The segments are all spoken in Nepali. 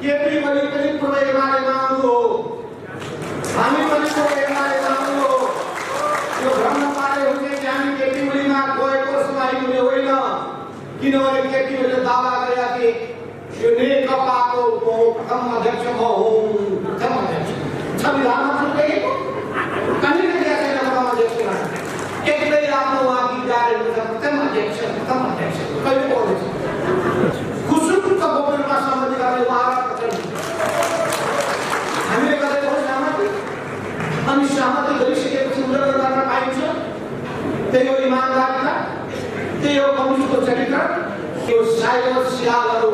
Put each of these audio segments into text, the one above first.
केपी पनि पुरै एमाले माग्नु हो, हामी पनि पुरै एमाले माग्नु हो। यो भ्रम पारे हुन्छ कि हामी केपी ओलीमा गएको समाई हुने होइन, किनभने केपी ओलीले दावा गरेका थिए यो नेकपाको प्रथम अध्यक्ष म हुँ, प्रथम अध्यक्ष संविधानमा लेखेको कहीँ लेखेको छैन प्रथम अध्यक्षमा। एक्लै आफ्नो उहाँ गीत गाएर प्रथम अध्यक्ष कहिले बोलेको खुसुक्क बोकेरमा सम्बन्धी गर्ने उहाँलाई हामीले गरेको सहमति अनि सहमति गरिसकेपछि उल्लङ्घन गर्न पाइन्छ। त्यही हो इमानदारीका, त्यही हो कम्युनिस्टको चरित्र। यो साइबर सियालहरू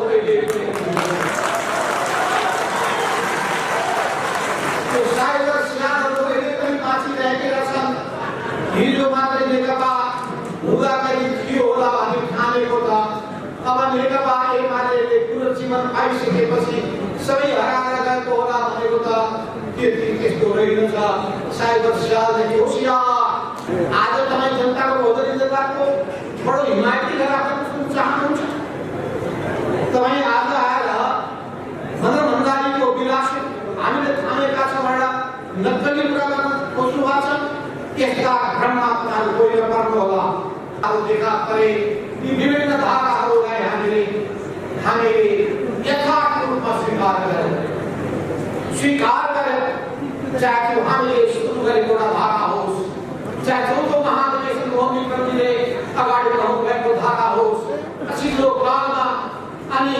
बाँचिरहेका छन्। हिजो मात्रै नेकपा हुँदाखेरि थियो होला भन्ने ठानेको त अब नेकपा एमाले पुनर्जीवन पाइसकेपछि सबै हराएर गएको होला भनेको त त्यस्तो रहेनछ। साइबर सियालदेखि होसियार। आज तपाईँ जनताको बहुदलीय जनताको बडो हिमायती गराउन चाहनुहुन्छ। तपाईँ आज आएर मनोरञ्जनको विलास हामीले थामेका छौँ एउटा नक्कली कुरा गर्न खोज्नु भएको छ। यस्ता भ्रममा तपाईँहरू गएर पर्नु होला। अब देखा परे यी विभिन्न धाराहरूलाई हामीले यथार्थ रूपमा स्वीकार गऱ्यौँ। चाहे त्यो हामीले सुरु गरेको एउटा धारा होस्, चाहे चौथो महाधिवेशन मोहनी प्रमिले अगाडि बढाउनु भएको धारा होस्, पछिल्लो कालमा अनि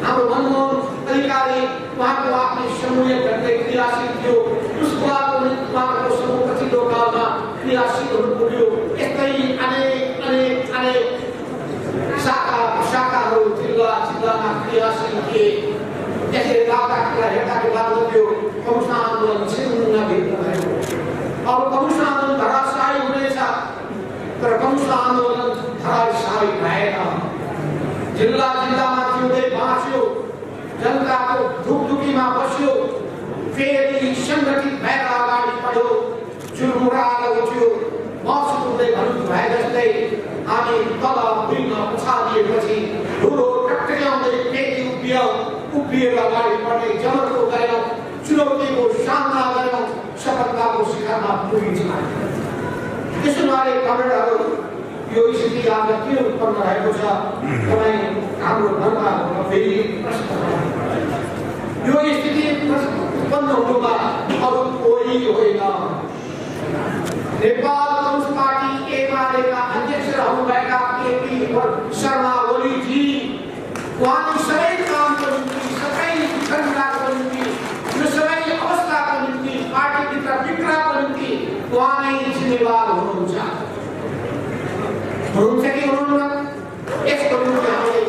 हाम्रो मनमोहन अधिकारी उहाँको आफ्नै समूह घट्दै क्रियाशील थियो, उसको उहाँको समूह पछिल्लो कालमा क्रियाशील हुनु पुग्यो। यस्तै अनेक शाखाहरू जिल्लामा क्रियाशील थिए। त्यसले गर्दा कुरा हेर्दा त्यो कम्युनिस्ट आन्दोलन छिन्न भिन्न भयो। अब कम्युनिस्ट आन्दोलन धराशायी हुनेछ, तर कम्युनिस्ट आन्दोलन धराशायी भएन। जिल्लामा जिउँदै बाँच्यो, जनताको धुकधुकीमा बस्यो, फेरि सङ्गठित भएर अगाडि बढ्यो, चुरमुराएर उठ्यो। मसुदै भन्नु भए जस्तै हामी तल भुइँमा पछाडिएपछि धुलो टक्टक्याउँदै फेरि उभिएर अगाडि बढ्ने जमर्को गऱ्यौँ, चुनौतीको सामना गऱ्यौँ, सफलताको शिखरमा पुगिन्छौँ। त्यसोबारे कमेन्टहरू यो स्थिति आज किन उत्पन्न भएको छ तपाईँ हाम्रो घरमा फेरि प्रश्न यो स्थिति उत्पन्न हुनुमा अरू कोही होइन। नेपाल कम्युनिस्ट पार्टी एमालेका अध्यक्ष रहनुभएका केपी शर्मा ओलीजी उहाँले सबै कामको निम्ति, सबै घटनाको निम्ति, यो सबै अवस्थाको निम्ति, पार्टीभित्र विक्राको निम्ति उहाँ नै जिम्मेवार हुनुहुन्छ कि हुनुहुन्न? यसको निम्ति हामीले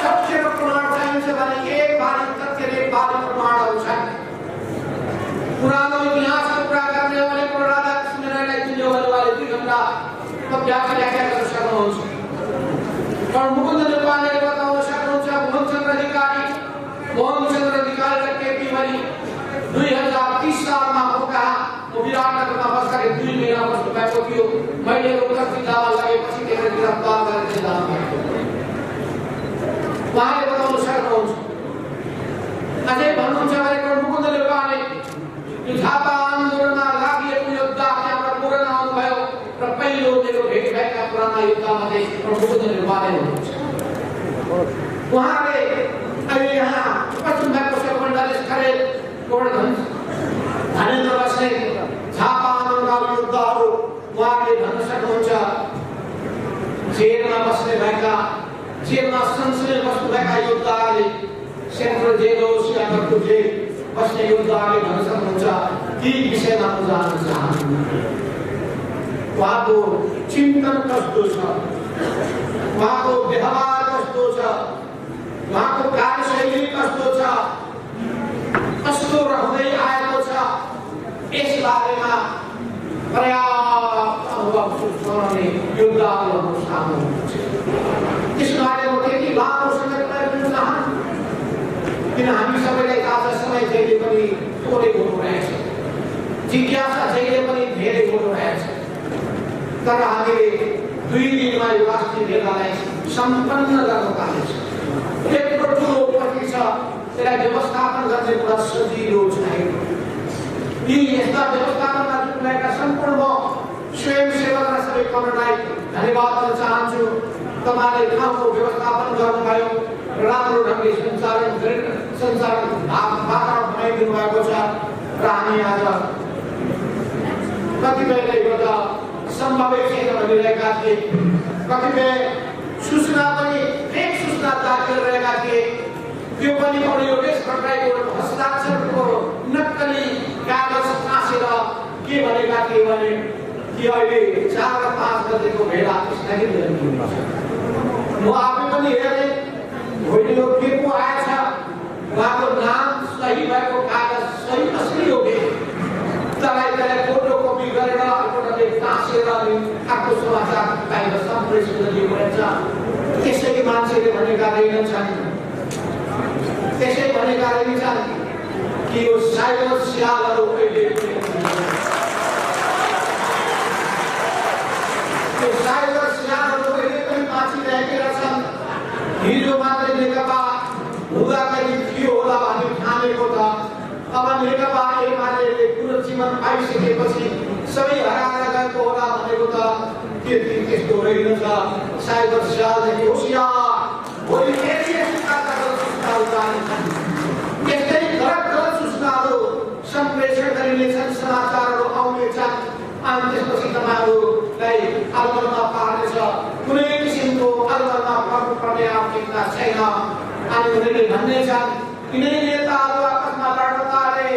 तथ्य र प्रमाण चाहिन्छ भने एक बारी तथ्य र एक बारी प्रमाण आउँछ। पुरानो इतिहासको कुरा गर्ने हो भने राधाकृष्णलाई चिन्ने वाले 2 घण्टा व्याख्या गर्न सक्नुहुन्छ। मुकुन्द नेपालले बताउन सक्नुहुन्छ। मोहनचन्द्र अधिकारी र केपी ओली 2030 सालमा विराटनगरमा बस्दाखेरि 2 महिना बस्नु भएको थियो। मैले उत्तर जिल्लामा लगेपछि त्यसलाई गिरफ्तार गरेर जिल्लामा उहाँले बताउन सक्नुहुन्छ। अझै भन्नुहुन्छ भने मुकुन्द नेपालले झापा आन्दोलनमा लागिएको योद्धा त्यहाँबाट पुरानो आउनुभयो र पहिलो मेरो भेट भएका पुराना योद्धामध्ये मुकुन्द नेपालले हुनुहुन्छ। उहाँले अहिले यहाँ पश्चिम बङ्गालको सर्वमण्डलेश खरेल धनेन्द्र बस्नेत झापा आन्दोलनका योद्धाहरू उहाँले भन्न सक्नुहुन्छ। जेलमा बस्ने भएका, जेलमा सँगसँगै बस्नुभएका योद्धाहरूले सेन्ट्रल जेल होस् या अर्को जेल बस्ने योद्धाहरूले भन्न सक्नुहुन्छ। ती विषयमा म जान्न चाहन्छु। उहाँको चिन्तन कस्तो छ, उहाँको व्यवहार कस्तो छ, उहाँको कार्यशैली कस्तो छ, कस्तो रहँदै आएको छ, यस बारेमा पर्याप्त अनुभव सुनाउने योद्धाहरू हाम्रो सामु हुनुहुन्छ। त्यसबारे म त्यति लामो समय दिन चाहन्छु, किन हामी सबैलाई आज समय जहिले पनि थोरै हुनुभएछ, जिज्ञासा जहिले पनि धेरै हुनुभएछ। तर हामीले 2 दिनमा यो राष्ट्रिय भेलालाई सम्पन्न गर्न पाएछ। त्यत्रो ठुलो उपलब्धि छ। त्यसलाई व्यवस्थापन गर्ने कुरा सजिलो छैन। यी यस्ता व्यवस्थापनमा जुटेका सम्पूर्ण स्वयंसेवक र सबै कमरेडलाई धन्यवाद दिन चाहन्छु। तपाईले ठाउँको व्यवस्थापन गर्नुभयो, राम्रो ढङ्गले सञ्चालन वातावरण बनाइदिनु भएको छ र हामी आज कतिपयले एउटा सम्भावित छैन भनिरहेका थिए, कतिपय सूचना पनि फेक सूचना दाखिल रहेका थिए। त्यो पनि योगेश भट्टराईको हस्ताक्षरको नक्कली कागज टाँसेर के भनेका थिए भने कि अहिले 4 र 5 गतेको भेला स्थगित गरिदिनु छ। म आफै पनि हेरेँ, होइन यो के पो आएछ, उहाँको नाम सही भएको कागज सही असली हो कि त्यसलाई फोटोकपी गरेर अर्कोले टाँसेर आफ्नो समाचार बाहिर सम्प्रेषण गरिएको रहेछ। त्यसैले मान्छेले भनेका रहेनछन्, त्यसै भनेका रहेनछन् कि यो साइबर स्यालहरू अहिले साइबर स्यालहरू अहिले पनि बाँचिरहेका छन्। हिजो मात्रै नेकपा हुँदाखेरि थियो होला भन्ने ठानेको त अब नेकपा एमाले पुनर्जीवन पाइसकेपछि सबै हराएर गएको होला भनेको त त्यस्तो रहेनछ। साइबर स्यालदेखि होसियार, भोलि फेरि यस्ता सूचनाहरू जानेछन्, यस्तै गलत सूचनाहरू सम्प्रेषण गरिनेछन्, समाचारहरू आउनेछन् अनि त्यसपछि तपाईँहरूलाई अलमलमा पार्नेछ। कुनै किसिमको अलमलमा पर्नुपर्ने आवश्यकता छैन। अनि उनीहरूले भन्नेछन् यिनै नेताहरू आपसमा लड्न थाले,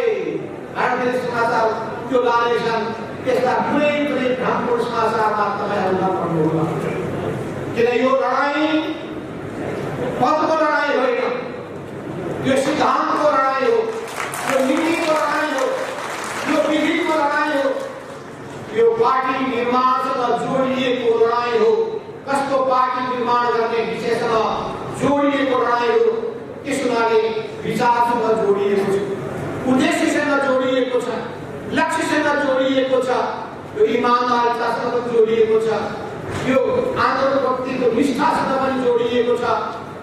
भारतीय समाचार त्यो लानेछन्। त्यस्ता कुनै पनि भ्रमपूर्ण समाचारमा तपाईँहरू नपढ्नु होला, किन यो लडाईँ पदको लडाईँ होइन, यो सिद्धान्तको लडाईँ हो, यो नीतिको लडाईँ हो, यो विधिको लडाईँ हो, यो पार्टी निर्माणसँग जोडिएको लडाईँ हो। कस्तो पार्टी निर्माण गर्ने विषयसँग जोडिएको लडाईँ हो, त्यस हुनाले विचारसँग जोडिएको छ, उद्देश्यसँग जोडिएको छ, लक्ष्यसँग जोडिएको छ, यो इमानदारितासँग जोडिएको छ, यो आन्दोलन व्यक्तिको निष्ठासँग पनि जोडिएको छ।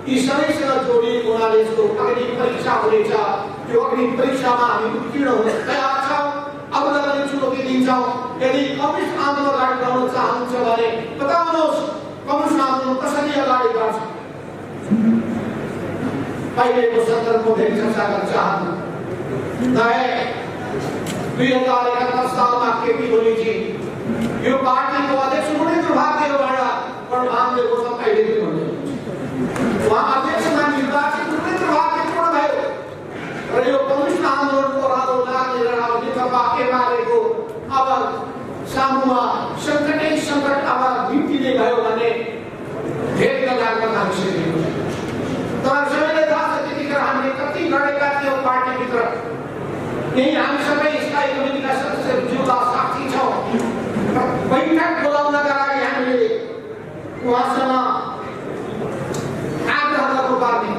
यी सबैसँग जोडिएको हुनाले यसको अग्नि परीक्षा हुनेछ। त्यो अग्नि परीक्षामा हामी उत्तीर्ण हुन तयार छौँ। अरूलाई पनि चुनौती दिन्छौँ। यदि कम्युनिस्ट आन्दोलन अगाडि बढाउन चाहनुहुन्छ भने बताउनुहोस् कम्युनिस्ट आन्दोलन कसरी अगाडि बढ्छ। पहिलेको सन्दर्भको धेरै चर्चा गर्न चाहन्छु। 2071 सालमा केपी ओलीजी यो पार्टीको अध्यक्ष हुने दुर्भाग्य हो भनेर हामीले बोल्न अहिले पनि भन्नुहुन्छ। उहाँ अध्यक्षमा निर्वाचित हुने दुर्भाग्यपूर्ण भयो र यो कम्युनिस्ट आन्दोलनको रातो लागेर नेकपा एमालेको अब सामुमा सङ्कटै सङ्कट अब निम्तिने भयो भने धेरै लगाएको थालिसकेको छ। तर सबैले थाहा छ त्यतिखेर हामीले कति लडेका थियौँ पार्टीभित्र। यही हामी सबै स्थायी कमिटीका सदस्यज्यूका साक्षी छौँ। बैठक बोलाउनका लागि हामीले उहाँसँग आग्रह गर्नुपर्ने,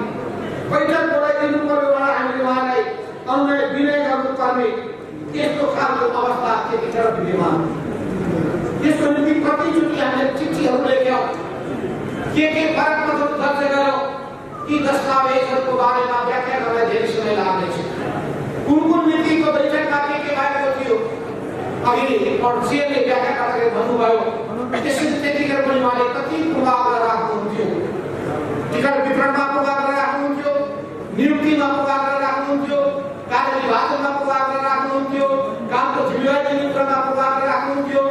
बैठक बोलाइदिनु पर्यो भनेर हामीले उहाँलाई अनुनय विनय गर्नुपर्ने, त्यस्तो खालको अवस्था त्यतिखेर विद्यमान। त्यसको निम्ति कतिचोटि हामीले चिठीहरू लेख्यौँ, के फरक दर्ज गऱ्यौँ, ती दस्तावेजहरूको बारेमा व्याख्या गर्न धेरै समय लाग्नेछ। कुन नीतिको बैठकमा के भएको थियो अघि पर्सियरले व्याख्या गर्दाखेरि भन्नुभयो। त्यसैले त्यतिखेर पनि उहाँले कति पूर्वाग्रह राख्नुहुन्थ्यो, टिकट वितरणमा पूर्वाग्रह राख्नुहुन्थ्यो, नियुक्तिमा पूर्वाग्रह राख्नुहुन्थ्यो, कार्य विभाजनमा पूर्वाग्रह राख्नुहुन्थ्यो, कामको जिम्मेवारी नियुक्तिमा पूर्वाग्रह राख्नुहुन्थ्यो।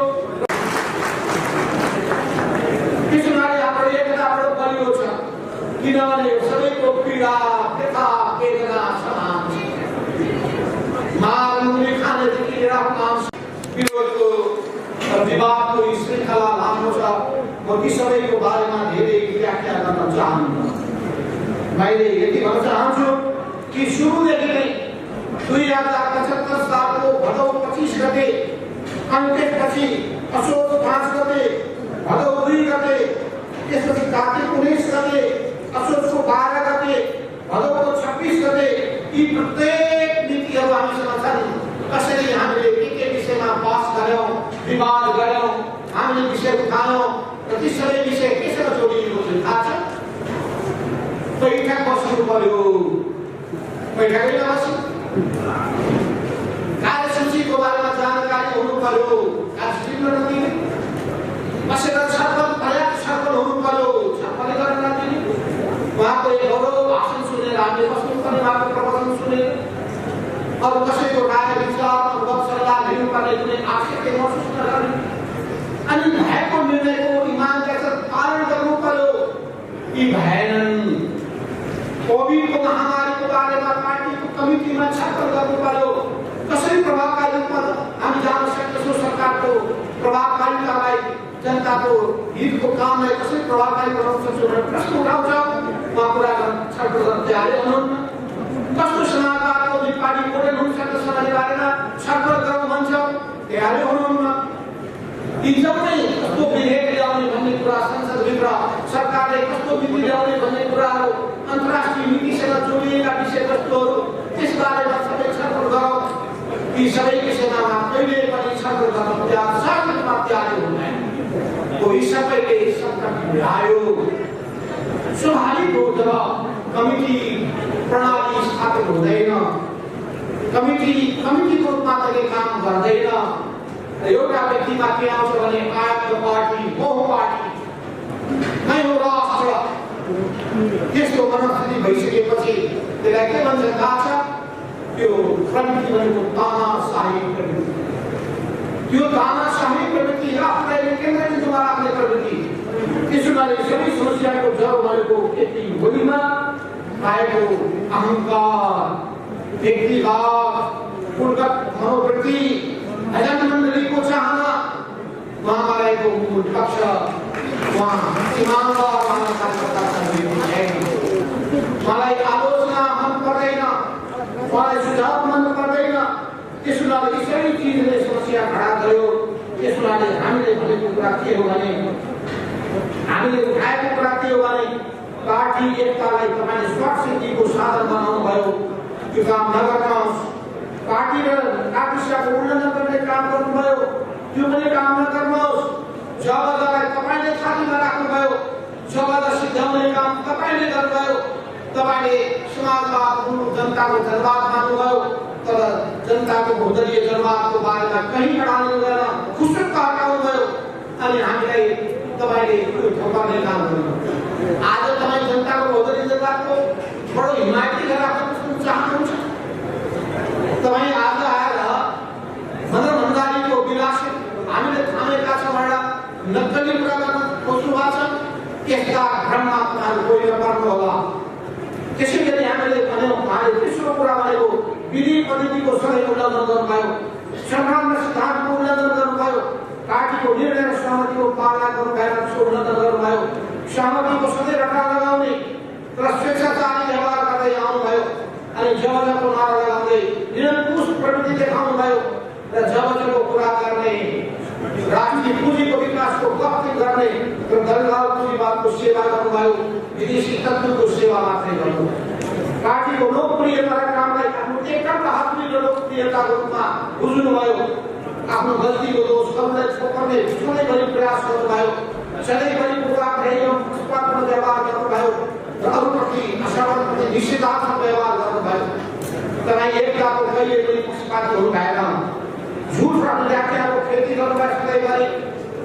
त्यस हुनाले हाम्रो एकता बडो बलियो छ, किनभने सबैको पीडा व्यथा वेदना समान छ। मारुनी खानेदेखि लिएर विरोधको विवादको श्रृङ्खला लामो छ। म ती सबैको बारेमा धेरै व्याख्या गर्न चाहन्छु। मैले यति भन्न चाहन्छु कि सुरुदेखि नै 2075 सालको भदौ 25 गते अनि त्यसपछि असोज 5 गते, भदौ 2 गते, त्यसपछि कार्तिक 19 गते, असोजको 12 गते, भदौको 26 गते, यी प्रत्येक नीतिहरू हामीसँग छन्। कसरी हामीले के विषयमा बहस गऱ्यौँ, विवाद गऱ्यौँ, हामीले विषय उठायौँ र ती सबै विषय केसँग जोडिएको थियो थाहा छ। बैठक बस्नु पर्यो, बैठकैमा बसी कार्यसूचीको बारेमा जानकारी हुनु पर्यो। कार्यसूचीमा नदिने बसेर छलफल पर्याप्त छलफल हुनु पर्यो। छलफल गर्न नदिने उहाँको एक गौरव भाषण सुनेर हामीले बस्नुपर्ने, उहाँको प्रवचन सुनेर अरू कसैको राय विचार अनुभव सल्लाह लिनुपर्ने कुनै आवश्यकता महसुस नगर्ने अनि भएको निर्णयको इमानदार पालन गर्नु पर्यो। यी भएनन्। कोभिडको महामारीको बारेमा पार्टीको कमिटीमा छलफल गर्नु पर्यो। कसरी प्रभावकारी रूपमा हामी जान सक्छौँ, सरकारको प्रभावकारितालाई, जनताको हितको कामलाई कसरी प्रभावकारी बनाउन सक्छौँ भनेर प्रश्न उठाउँछ। उहाँ कुरा छलफल गर्न तयारै हुनुहुन्न। कस्तो समाजवादको दुई पार्टी मोडेल हुन सक्छ भन्ने बारेमा छलफल गर्न मन छ, तयारै हुनुहुन्न। यी जम्मै कस्तो विधेयक ल्याउने भन्ने कुरा, संसदभित्र सरकारले कस्तो नीति ल्याउने भन्ने कुराहरू, अन्तर्राष्ट्रिय नीतिसँग जोडिएका विषयवस्तुहरू, त्यसबारेमा सबै छलफल गरौँ। यी सबै विषयमा कहिले पनि छलफल गर्न तयारै हुँदैन। कोही सबैले सङ्कट मिलायो। स्वाभाविक हो जब कमिटी प्रणाली स्थापित हुँदैन, कमिटीको रूपमा कहिले काम गर्दैन, एउटा व्यक्तिमा के आउँछ भने आएको पार्टी बहु पार्टी नै हो राष्ट्र। त्यस्तो मनस्थिति भइसकेपछि त्यसलाई के भन्छ थाहा छ? त्यो प्रवृत्ति भनेको तानाशाही प्रवृत्ति। त्यो तानाशाही प्रवृत्ति आफूलाई केन्द्रबिन्दुमा राख्ने प्रवृत्ति। त्यसोले सबै समस्याको जरो भनेको यति भोलिमा आएको अहङ्कार, व्यक्तिगत उन्नत मनोवृत्ति, भजन मण्डलीको चाहना, वहाँ रहेको मूल पक्ष, वहाँ ईमानदार मानवता छैन। मलाई आलोचना मन पर्दैन, मलाई सुझाव मन पर्दैन। त्यसोले यसरी चिजले समस्या खडा गर्यो। त्यसोले हामीले भनेको कुरा के हो भने, हामीले उठाएको कुरा के हो भने पार्टी एकतालाई तपाईँले स्वार्थ सिद्धिको साधन बनाउनु भयो। त्यो काम नगर्नुहोस्। पार्टी र कानुनको उल्लङ्घन गर्ने काम गर्नुभयो, त्यो पनि काम नगर्नुहोस्। जगतलाई तपाईँले थालीमा राख्नुभयो, जगत सिद्ध्याउने काम तपाईँले गर्नुभयो। तपाईँले समाजवाद, जनताको जनवाद मान्नुभयो, तर जनताको भौतरीय जनवादको बारेमा कहीँ हटाउनु गर्न खुसुक्क हटाउनुभयो। अनि हामीलाई तपाईँले ठोक्ने काम गर्नुभयो। आज तपाईँ जनताको भौतरीय जनवादको बडो हिमायती राख्न चाहनुहुन्छ। तपाईँ आज आएर मनोरञ्जनको विलास हामीले थामेका छौँ भनेर नक्कली कुरा गर्न खोज्नु भएको छ। त्यस्ता भ्रममा तपाईँहरू गएर पर्नु होला। त्यसै गरी हामीले भन्यौँ, उहाँले तेस्रो कुरा भनेको विधि पद्धतिको सधैँ उल्लङ्घन गर्नुभयो, संविधान र सिद्धान्तको उल्लङ्घन गर्नुभयो, पार्टीको निर्णय र सहमतिको पालना गर्नु भएर त्यसको उल्लङ्घन गर्नुभयो, सहमतिको सधैँ रटा लगाउने र स्वेच्छाचारी व्यवहार गर्दै आउनुभयो। अनि जबरजको नारा लगाउँदै निरङ्कुश प्रवृत्ति देखाउनुभयो र जबरजको कुरा गर्ने, राष्ट्रिय पुँजीको विकासको गफ गर्ने र दलगाल पुँजीवादको सेवा गर्नुभयो। विदेशी तत्त्वको सेवा मात्रै गर्नुभयो। पार्टीको लोकप्रियता र कामलाई आफ्नो एकल हातले लोकप्रियताको रूपमा बुझ्नुभयो। आफ्नो गल्तीको दोष अरूलाई छोप्ने सधैँभरि प्रयास गर्नुभयो। सधैँभरि पूर्वाग्रही एवं पक्षपातपूर्ण व्यवहार गर्नुभयो र अरूप्रति असमर्पण निषेधात्मक व्यवहार गर्नुभयो। तपाईँ एकताको कहिले पनि पक्षपाती हुनु भएन। झुट र व्याख्याको खेती गर्नुभयो सधैँभरि।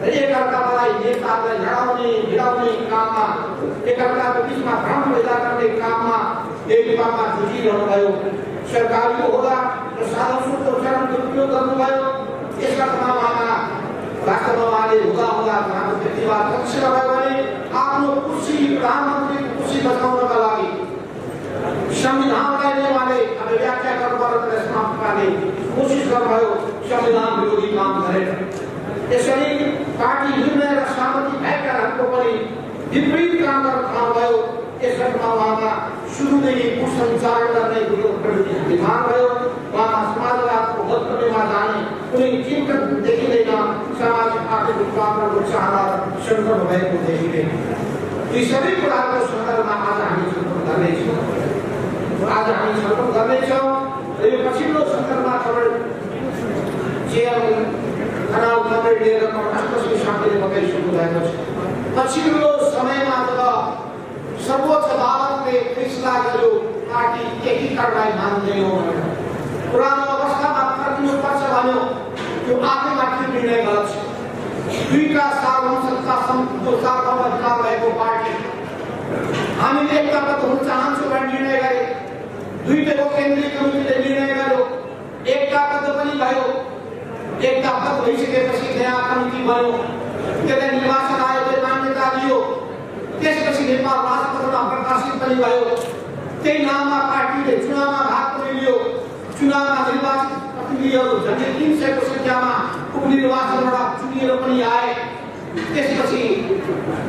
एकअर्कालाई नेताहरूलाई लडाउने भिडाउने काममा, एकअर्काको बिचमा भ्रम पैदा गर्ने काममा एक काममा जुटिरहनु भयो। सरकारी होदा र साधनको चरण दुरुपयोग गर्नुभयो। यसका क्रममा वास्तवमा उहाँले हुँदा उहाँको व्यक्तिवाद पक्ष भयो भने आफ्नो कुर्सी, प्रधानमन्त्रीको कुर्सी बचाउनका लागि संविधानलाई नै उहाँले व्याख्या गर्नुपर्ने समाप्त पार्ने कोसिस गर्नुभयो, संविधान विरोधी काम गरेर। यसरी पार्टी निर्णय र सहमति भएकाहरूको पनि विपरीत काम गर्न थाल्नुभयो। यसमा उहाँमा सुरुदेखि कुसञ्चालन गर्ने प्रवृत्ति विधान भयो। उहाँमा समाजवादको भत्कर्नेमा जाने कुनै चिन्तन देखिँदैन। सामाजिक आर्थिक उत्पादनको चाहना सङ्कट भएको देखिँदैन। यी सबै कुराहरूको सन्दर्भमा आज हामी छलफल गर्नेछौँ। र यो पछिल्लो सन्दर्भमा तपाईँ खनाल कमरेड लिएर राष्ट्रपति साथीले बताइसक्नु भएको छ। पछिल्लो समयमा जब सर्वोच्च अदालतले फैसला गर्यो पार्टी एकीकरणलाई मान्दैनौँ। पुरानो अवस्थामा फर्किनुपर्छ भन्यो, त्यो आफैमाथि निर्णय गलत छ। दुईटा सार्वभौमिक भएको पार्टी हामीले एकताबद्ध हुन चाहन्छौँ भन्ने निर्णय गरे। दुईटैको केन्द्रीय कमिटीले निर्णय गर्यो, एकताबद्ध पनि भयो। एकताबद्ध भइसकेपछि नयाँ कमिटी बन्यो, त्यसलाई निर्वाचन आयोगले मान्यता दियो। त्यसपछि नेपाल राजपत्रमा प्रकाशित पनि भयो। त्यही नाममा पार्टीले चुनावमा भाग पनि लियो। चुनावमा निर्वाचित प्रतिनिधिहरू झन्डै 300 को संख्यामा उपनिर्वाचनबाट चुनिएर पनि आए। त्यसपछि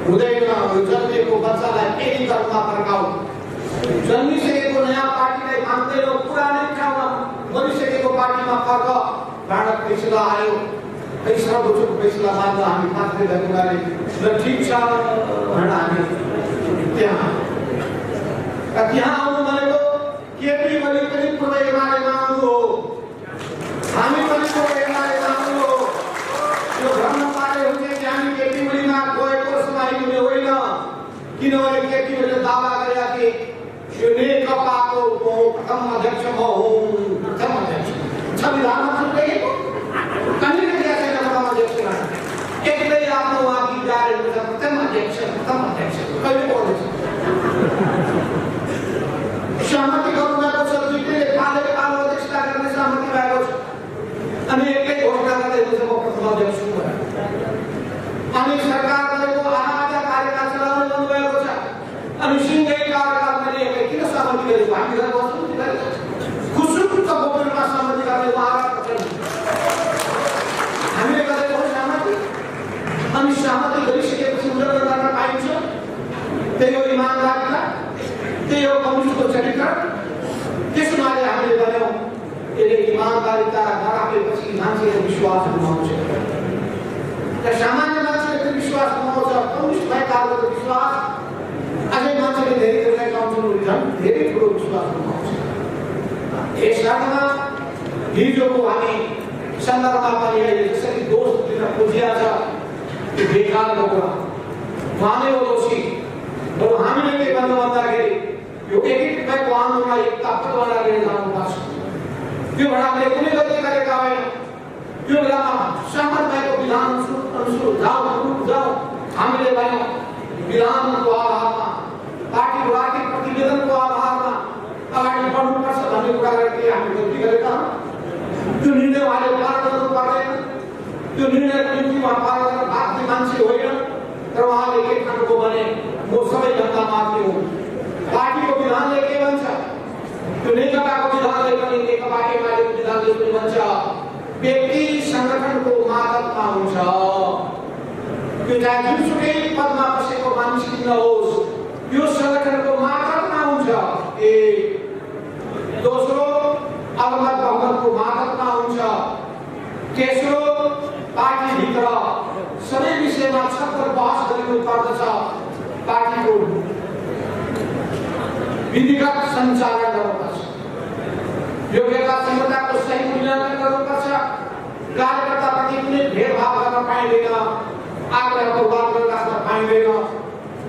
हुँदैन जन्मेको बच्चालाई एकीकरणमा फर्काऊ। जन्मिसकेको नयाँ पार्टीलाई मान्दैनौ, पुरानै ठाउँमा बनिसकेको पार्टीमा फर्क। भारत फैसला आयो, सर्वोच्चको फैसला मान्न हामी बाध्य भएकोले र ठिक छ भनेर हामी त्यहाँ आउनु भनेको केपी ओली पनि पूर्व एमालेमा आउनु हो, हामी पनि पूर्व एमालेमा आउनु हो। यो भन्न पारे हुन्छ कि हामी केपी ओलीमा गएको समाई हुने होइन, किनभने केपी ओलीले दावा गरेका थिए यो नेकपाको प्रथम अध्यक्ष म हुँ। प्रथम अध्यक्ष संविधानमा लेखेको कहिले लेखेका छैन प्रथम अध्यक्ष। एक्लै आफ्नो उहाँ विचारहरू छ प्रथम अध्यक्ष कहिले बोल्दैछ। सहमति गर्नुभएको छ, दुईटैले पालो अध्यक्षता गर्ने सहमति भएको छ। अनि एक्लै घोषणा गर्दै हुन्छ म प्रथम अध्यक्ष हुँ। अनि सरकार गरेको आधा कार्यकाल चलाउने भन्नुभएको छ। अनि सिंहै कार्यकाल मैले एक्लै किन सहमति गरेको? हामी गरेको खुसुक्क गोपनमा सहमति गर्ने उहाँहरू हामीले गरेको हो सहमति। अनि सहमति गरिसकेपछि उल्लङ्घन गर्न पाइन्छ। त्यही हो इमानदारिता, त्यही हो कम्युनिस्टको चरित्र। त्यसमाले हामीले भन्यौँ यसले इमानदारिता नराखेपछि मान्छेले विश्वास गुमाउँछ र सामान्य मान्छेले पनि विश्वास गुमाउँछ। कम्युनिस्ट भएकाहरूको विश्वास अझै मान्छेले धेरै धेरै ठुलो विश्वास गुमाउँछ। यसमा हिजोको हामी सन्दर्भमा पनि अहिले जसरी दोष दिन खोजिया छ त्यो बेकारको कुरा उहाँले हो दोषी। बरु हामीले के भन्नु भन्दाखेरि यो एकीकृत भएको आन्दोलनलाई एकताबद्ध बनाएर लिएर जानुपर्छ। त्यो बेला हामीले कुनै गल्ती गरेका होइन। त्यो बेलामा सहमत भएको विधान अनुसार जाऊ हामीले भन्यौँ विधानको आधारमा पार्टीको आर्थिक प्रतिवेदनको आधारमा अगाडि बढ्नुपर्छ भन्ने कुरा गरेर हामी गल्ती गरेका हौँ। त्यो निर्णय उहाँले पालन गर्नु पर्दैन। त्यो निर्णयको निम्ति उहाँ पालन गर्न बाध्य मान्छे होइन। तर उहाँले के ठान्नुभयो भने म सबैभन्दा माथि हुँ। पार्टीको विधानले के भन्छ? त्यो नेकपाको विधानले पनि नेकपा एमालेको विधानले पनि भन्छ व्यक्ति संगठनको मातहतमा हुन्छ। त्यो चाहे जुनसुकै पदमा बसेको मानिस किन नहोस्, यो संगठनको मातहतमा हुन्छ। दोस्रो अलमत बहुमतको मातहतमा हुन्छ। तेस्रो पार्टीभित्र सबै विषयमा छलफल बहस गरिनु पर्दछ। पार्टीको विधिगत सञ्चालन गर्नुपर्छ। योग्यता क्षमताको सही मूल्याङ्कन गर्नुपर्छ। कार्यकर्ताप्रति कुनै भेदभाव गर्न पाइँदैन, आग्रह पूर्वाग्रह राख्न पाइँदैन।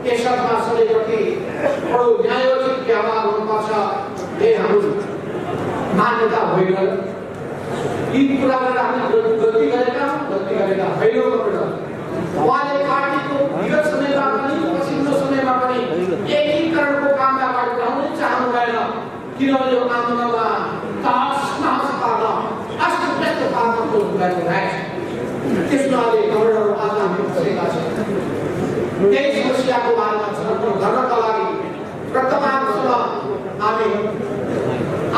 यसमा सबैप्रति बडो न्यायोचित व्यवहार हुनुपर्छ। यही हाम्रो मान्यता होइन। यी कुरा गरेर हामीले गल्ती गरेका होइनौँ। उहाँले पार्टीको विगत समयमा पनि पछिल्लो समयमा पनि एकीकरणको काममा अगाडि बढाउनै चाहनु भएन। किनभने यो आन्दोलनमा तहस नहस पार्न अस्तव्यस्त पार्न खोज्नुभएको रहेछ। त्यसमाले खबरहरू आज हामी बसेका छौँ। त्यही समस्याको बारेमा छलफल गर्नका लागि वर्तमानसँग हामी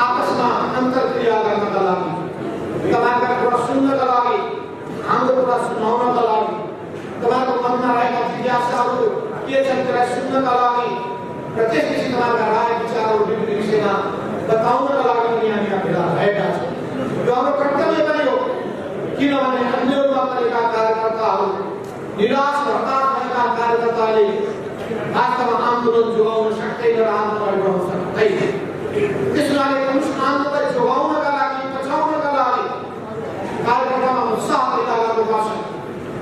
आपसमा अन्तर्क्रिया गर्नका लागि, तपाईँका कुरा सुन्नका लागि, हाम्रो कुरा सुनाउनका लागि, तपाईँको मनमा रहेका जिज्ञासाहरू के छन् त्यसलाई सुन्नका लागि र त्यसपछि तपाईँका राय विचारहरू विभिन्न विषयमा बताउनका लागि पनि हामी भेला भएका छौँ। यो हाम्रो कर्तव्य पनि हो। किनभने अन्यमा परेका कार्यकर्ताहरू, निराश हताश भएका कार्यकर्ताले वास्तवमा आन्दोलन जोगाउन सक्दैन र आन्दोलन बढाउन सक्दैन। त्यसैले कम्युनिस्ट आन्दोलनलाई जोगाउनका लागि, बचाउनका लागि कार्यकर्तामा उत्साह पैदा गर्नुपर्छ,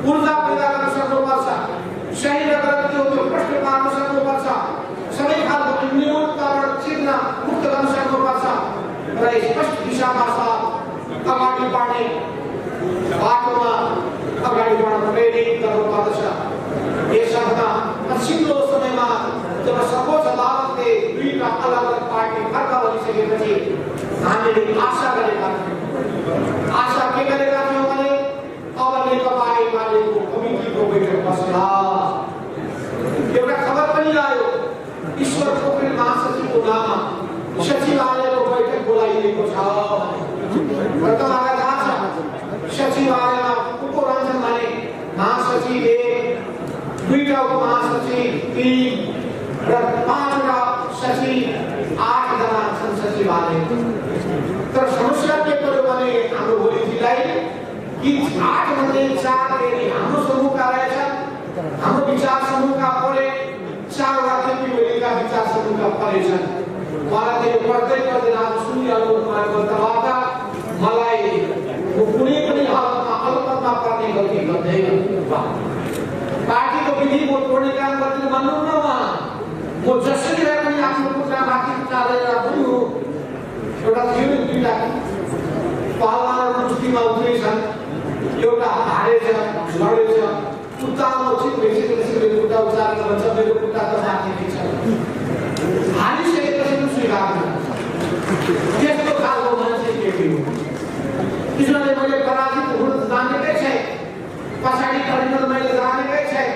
ऊर्जा पैदा गर्न सक्नुपर्छ, सही र गलत के हो त्यो प्रश्न पार्न सक्नुपर्छ, सबै खालको न्यूनताबाट चिन्ह मुक्त गर्न सक्नुपर्छ। माथि पार्ने बाटोमा अगाडि बढ्न प्रेरित गर्नुपर्दछ। यसर्थ पछिल्लो समयमा जब सर्वोच्च अदालतले दुईटा अलग अलग पार्टी फर्का बनिसकेपछि हामीले आशा गरेका थियौँ। आशा के गरेका थियौँ भने अब नेकपा एमालेको कमिटीको बैठक बस्ला। एउटा खबर पनि आयो, ईश्वर पोखरेल महासचिवको नाममा सचिवालयको बैठक बोलाइएको छ। र तपाईँलाई थाहा छ सचिवालयमा को रहन्छन् भने महासचिव एक, दुईटा उपमहासचिव तीन र पाँचवटा सचिव, 8 जना छन् सचिवालय। तर समस्या के पर्यो भने हाम्रो भोलिजीलाई कि 8 मध्ये 4 फेरि हाम्रो समूहका रहेछन्, हाम्रो विचार समूहका परे, 4वटा केपी ओलीका विचार समूहका परेछन्। मलाई त्यो पढ्दै पढ्दै आज सुनिहाल्नु भएको वार्ता मलाई कुनै पनि हालतमा अलपतमा पर्ने गल्ती गर्दैन। पार्टीको विधि म तोड्ने काम गर्दिन भन्नु न उहाँ। म जसरी भए पनि आफ्नो खुट्टा माथि चालेर पनि हो। एउटा थियो नि दुईटा पहलवानहरू कुस्तीमा उत्रिन्छन्, एउटा हारेछ लडेछ, उत्तामा उचित भइसकेपछि खुट्टा उचालेर भन्छ मेरो खुट्टा त माथि छ। हारिसकेपछि पनि स्वीकार गर्छ। त्यस्तो खालको मान्छे के हो? किनभने मैले पराजित हुन जानेकै छैन, पछाडि टर्मिनल मैले जानेकै छैन,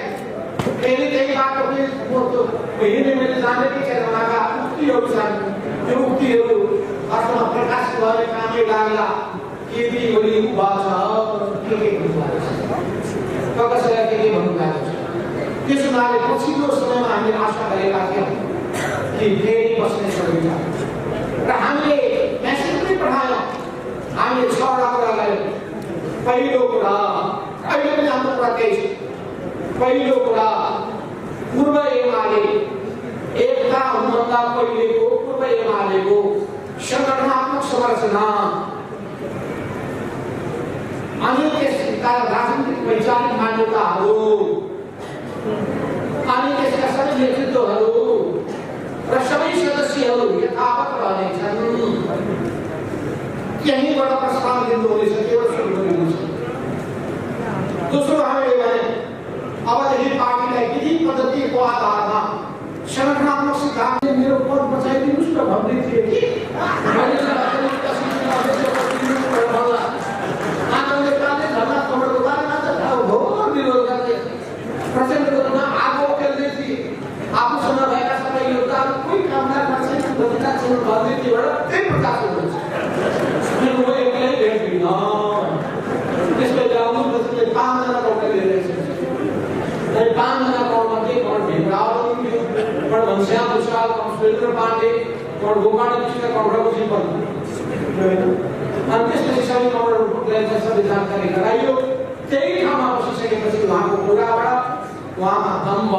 फेरि त्यही बाटो हिँड्ने मैले जानेकै छैन। उहाँका उक्तिहरू छन्, त्यो उक्तिहरू अर्थमा प्रकाश भएर कामै लाग्ला। केपी ओली उभा छ, के भन्नुभएको छ, कसैलाई के भन्नुभएको छ। त्यस हुनाले पछिल्लो समयमा हामीले आशा गरेका थियौँ कि फेरि बस्ने सकिन्छ र हामीले मेसेज पनि पठायौँ। हामीले 6वटा कुरा गर्यौँ। पहिलो कुरा अहिले पनि हाम्रो कुरा त्यही छ। पहिलो कुरा पूर्व एमाले एकता हुनुभन्दा पहिलेको पूर्व एमालेको संगठनात्मक संरचना अनि त्यसका राजनीतिक वैचारिक मान्यताहरू अनि त्यसका सबै नेतृत्वहरू र सबै सदस्यहरू यथावत रहनेछन्। यहीँबाट प्रस्ताव दिनु हुनेछ, केवल सुरु गरिनुहुन्छ। दोस्रो हामीले भने अबदेखि पार्टीलाई विधि पद्धतिको आधारमा संगठनात्मक सिद्धान्त मेरो पद बचाइदिनुहोस् न भन्दै थिए कि प्रचण्डको आगो उकेल्दै थिए। आफूसँग भएका सबै योगदान कोही कामदार मान्छे भन्दै थिए। त्यही प्रकाश हुनुहुन्छ। म एक्लै भेट्दिनँ। त्यसले जानु त्यसले 5 जना कौडा लिइरहेछ। 5 जना कौडमध्ये कौड भीमराव कौड घनश्याम विशाल कौड सुरेन्द्र पाण्डे कौड गोपाल कृष्ण कौड रघुजी पनि। अनि त्यसपछि सबै कौडहरूलाई सबै जानकारी गराइयो। त्यही ठाउँमा बसिसकेपछि उहाँको कुराबाट उहाँमा दम्भ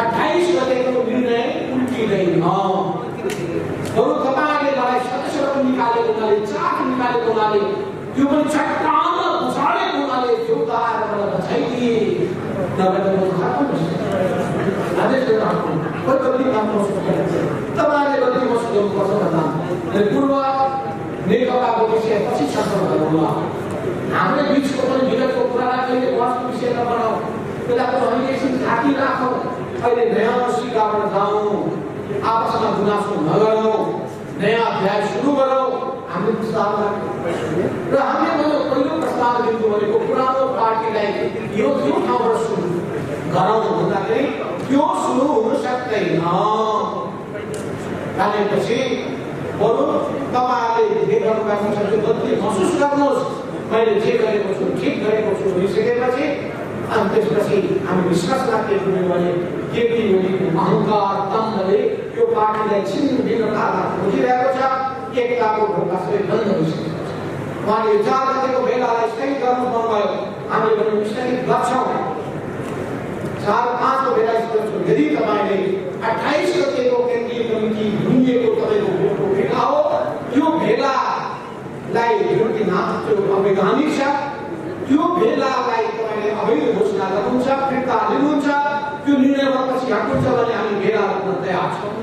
28 गतेको निर्णय उल्टिँदैन। बरु तपाईँले मलाई सदस्यहरू निकालेको हुनाले, चार्ट निकालेको हुनाले, त्यो पनि चट्टानमा घुसाडेको हुनाले त्यो दाएर मलाई बचाइदिए। नभए त म खाएको तपाईँले गल्ती मसुझाउनुपर्छ भन्दा पूर्व नेकपाको विषय पछि छलफल गरौँला। हाम्रो बिचको पनि विगतको कुरालाई कहिले बहसको विषयमा बनाऊ। बेलाको हामीले एकछिन थाकी राखौँ, अहिले नयाँ सिकाबाट जाउँ, आपसमा गुनासो नगरौँ, नयाँ अध्याय सुरु गरौँ। हामीले प्रस्ताव र हामीले पहिलो प्रस्ताव दिनु भनेको पुरानो पार्टीलाई यो ठाउँबाट सुरु गरौँ भन्दाखेरि त्यो सुरु हुन सक्दैन। भनेपछि बरु तपाईँहरूले जे गर्नुभएको छ त्यो गल्ती महसुस गर्नुहोस्। मैले जे गरेको छु ठिक गरेको छु भनिसकेपछि अनि त्यसपछि हामी विश्वास राखेको भने केपी ओलीको अहङ्कार दम्भले यो पार्टीलाई छिनभिन्न पार्न खोजिरहेको छ। एकताको ढोका सबै बन्द भइसकेको छ। उहाँले 4 गतेको भेलालाई स्थगित गर्नु भन्नुभयो। हामीले पनि स्थगित गर्छौँ। 4-5 को भेला स्थगित। यदि तपाईँले 28 गतेको केन्द्रीय कमिटी भूमिएको तपाईँको भोटको भेला हो, यो भेलालाई जुन कि नाम अवैधानिक छ, त्यो भेलालाई तपाईँले अवैध घोषणा गर्नुहुन्छ, फिर्ता लिनुहुन्छ, त्यो निर्णयमा पछि हट्नुहुन्छ भने हामी भेला रोक्न तयार छौँ।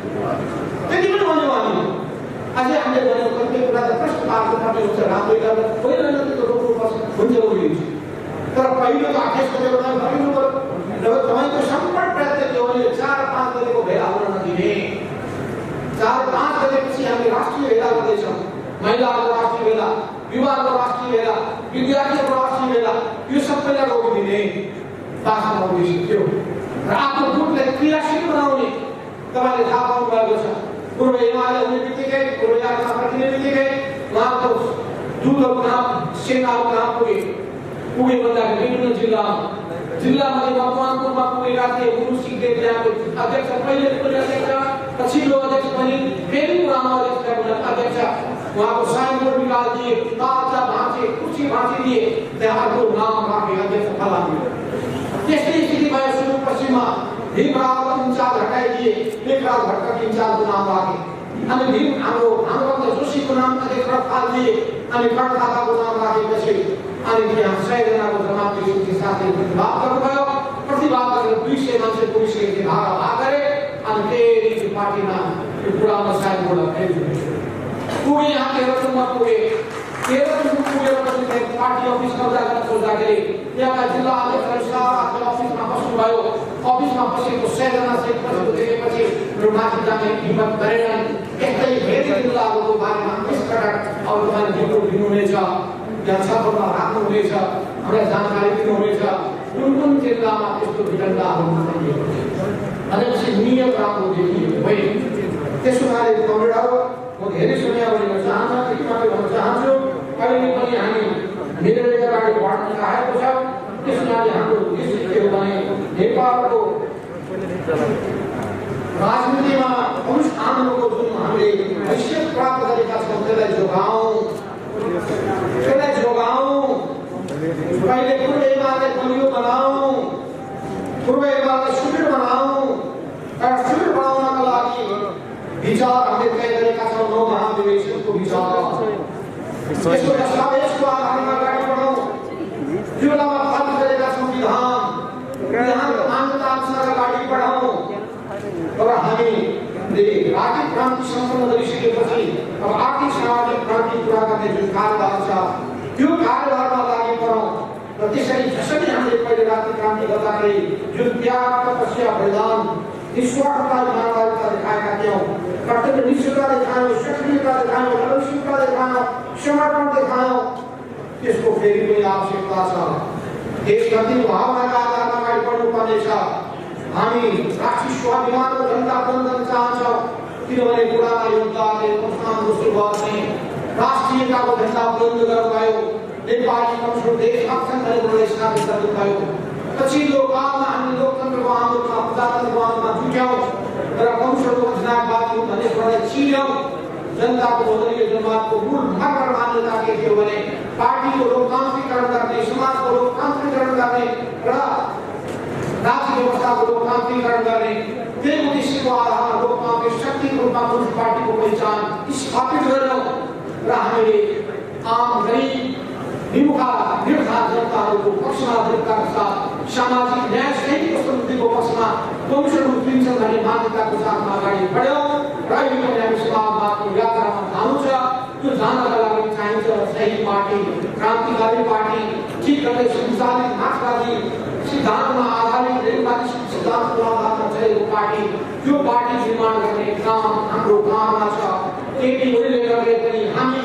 त्यति पनि भन्यो हामी। अझै हामीले भनेको कति कुरा त प्रश्न पार्नु पर्ने हुन्छ। राम्रै गरेर होइन पहिलो त आदेश गरेको त गरिनु पर्यो। र तपाईको सम्पूर्ण प्रयत्न के हो भने 4-5 गतेको भेला हुन नदिने। 4-5 गतेपछि हामी राष्ट्रिय भेला गर्दैछौँ। महिलाको राष्ट्रिय भेला, युवाको राष्ट्रिय भेला, विद्यार्थीको राष्ट्रिय भेला, यो सबैलाई रोकिदिने वास्तवमा उद्देश्य थियो। र आफ्नो गुटलाई क्रियाशील बनाउने तपाईले थाहा पाउनु भएको छ। पूर्व हिमालय हुने बित्तिकै, पूर्व यात्रा फर्किने बित्तिकै उहाँको दूतको नाम, सेनाको नाम पुगे भन्दाखेरि विभिन्न जिल्लामा मकवानपुरमा पुगेका थिए। गुरु सिंहदेव त्यहाँको अध्यक्ष, पहिले अध्यक्ष, पछिल्लो अध्यक्ष पनि फेरि पुरानो अध्यक्ष। उहाँको साइनबोर्ड निकालिदिए, ताजा भाँचे, कुर्सी भाँचिदिए, त्यहाँ अर्को नाम राखे अध्यक्ष फलानु। त्यस्तै स्थिति भयो सुदूरपश्चिममा। भीमरावको इन्चार्ज हटाइदिए, लेखराज भट्टको इन्चार्जको नाम राखे। अनि हाम्रो जोशीको नाम अध्यक्ष फालिदिए, अनि कर्णथापाको नाम राखेपछि अनि त्यहाँ 100 जनाको जमातको सूची साथै प्रतिवाद गर्नुभयो। प्रतिवाद गरेर 200 मान्छे पुलिसले धारा गरे। अनि फेरि पार्टीमा यो पुरानो साइनबोर्ड फेरि पुगे। यहाँ तेह्रथुममा पुगे। तेह्रथुममा पुगेपछि पार्टी अफिस कब्जा गर्न खोज्दाखेरि त्यहाँका जिल्ला अध्यक्षहरू सारा अफिसमा बस्नुभयो। अफिसमा बसेको 100 जना चाहिँ देखेपछि माथि जाने हिम्मत गरेनन्। यस्तै धेरै जिल्लाहरूको बारेमा यसप्रकार अब तपाईँले रिपोर्ट दिनुहुनेछ, यहाँ छलफलमा राख्नुहुनेछ, हामीलाई जानकारी दिनुहुनेछ कुन जिल्लामा त्यस्तो विडम्बनाहरू हुँदैन। भनेपछि नियम राम्रो देखिएको होइन। त्यसो भए कमरेडहरू, म धेरै सुन्या भनेको चाहन्छु, यति मात्रै भन्न चाहन्छु, अहिले पनि हामी मिलेर अगाडि बढ्न चाहेको छ। त्यसमाथि हाम्रो उद्देश्य के हो भने नेपालको राजनीतिमा अनुष्ठानहरूको जुन हामीले हैसियत प्राप्त गरेका छौँ त्यसलाई जोगाउँ। पहिले पूर्व हिमाललाई बलियो बनाऊ, पूर्व हिमाललाई सुदृढ बनाऊ। र सुदृढ बनाउनका लागि विचार हामीले तय गरेका छौँ। 9 महाधिवेशनको विचार, यसको दस्तावेजको आधारमा अगाडि बढौँ। यो बेलामा पारित गरेका छौँ विधानको मान्यता अनुसार अगाडि बढौँ। अब हामीले आर्थिक क्रान्ति सम्पन्न गरिसकेपछि अब आर्थिक सामाजिक क्रान्ति पुरा गर्ने जुन कार्यभार छ त्यो कार्यभारमा लागि परौँ। र त्यसरी जसरी हामीले पहिले आर्थिक क्रान्ति गर्दाखेरि जुन त्याग, तपस्या, बलिदान, निस्वार्थता, इमानदारीता देखाएका थियौँ, कर्तव्यनिष्ठता देखायौँ, सक्रियता देखायौँ, लक्ष्यता देखायौँ, समर्पण देखायौँ, त्यसको फेरि पनि आवश्यकता छ। देशभक्ति भावनाका आधारमा अगाडि बढ्नुपर्नेछ। हामी राष्ट्रिय स्वाभिमानको झन्डा बुलन्द गर्न चाहन्छौँ, किनभने पुराना योद्धाले संस्थानको सुरुवात चाहिँ राष्ट्रियताको झन्डा बुलन्द गर्नुभयो। नेपाली कमजोर देश अक्षरले स्थापित गर्नुभयो। पछिल्लो कालमा हामी लोकतन्त्रको आन्दोलनमा, प्रजातन्त्रको आन्दोलनमा जुट्यौँ र कमजोरको खजनावादी भन्ने चिन्यौँ। जनताको बहुदलीय जनवादको मूल मर्म मान्यता के थियो भने पार्टीको लोकतान्त्रिकरण गर्ने, समाजको लोकतान्त्रिकरण गर्ने र राज्य व्यवस्थाको लोकतान्त्रिकरण गर्ने, त्यही उद्देश्यको आधारमा लोकतान्त्रिक शक्तिको रूपमा कम्युनिस्ट पार्टीको पहिचान स्थापित गर्यौँ। र हामीले आम गरिब निर्धन जनताहरूको पक्षमा दृढताका साथ सामाजिक न्याय सहितको समृद्धिको पक्षमा कमिसन उत्रिन्छन् भन्ने मान्यताको साथमा अगाडि बढ्यौँ। र अहिले पनि हामी समाजवादको यात्रामा जानु छ। त्यो जानका लागि चाहिन्छ सही पार्टी, क्रान्तिकारी पार्टी, ठिक गरी सञ्चालित मार्क्सवादी सिद्धान्तमा आधारित लेनिनवादी सिद्धान्तको आधारमा चलेको पार्टी, त्यो पार्टी निर्माण गर्ने काम हाम्रो काममा छ। त्यति ओलीले गर्ने पनि हामी